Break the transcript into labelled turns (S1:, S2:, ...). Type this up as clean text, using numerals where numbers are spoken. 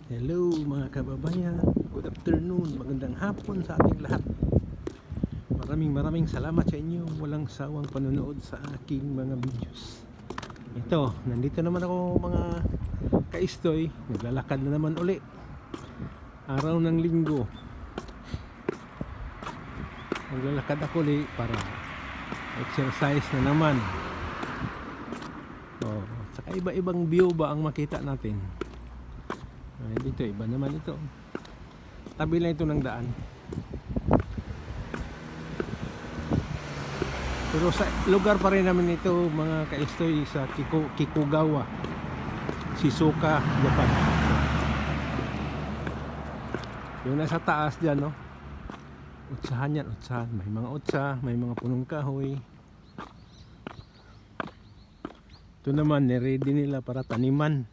S1: Hello mga kababayan, good afternoon, magandang hapon sa ating lahat. Maraming salamat sa inyo, walang sawang panonood sa aking mga videos. Ito, nandito naman ako mga kaistoy, naglalakad na naman uli. Araw ng linggo, naglalakad ako uli para exercise na naman. Saka iba-ibang view ba ang makita natin. Dito iba naman ito, tabi lang ito ng daan, pero sa lugar pa rin namin ito mga kaistoy, sa Kikugawa, Shizuoka, Japan. Yung nasa taas dyan, no? Utsahan yan, utsahan. May mga utsa, may mga punong kahoy. Ito naman, niready nila para taniman.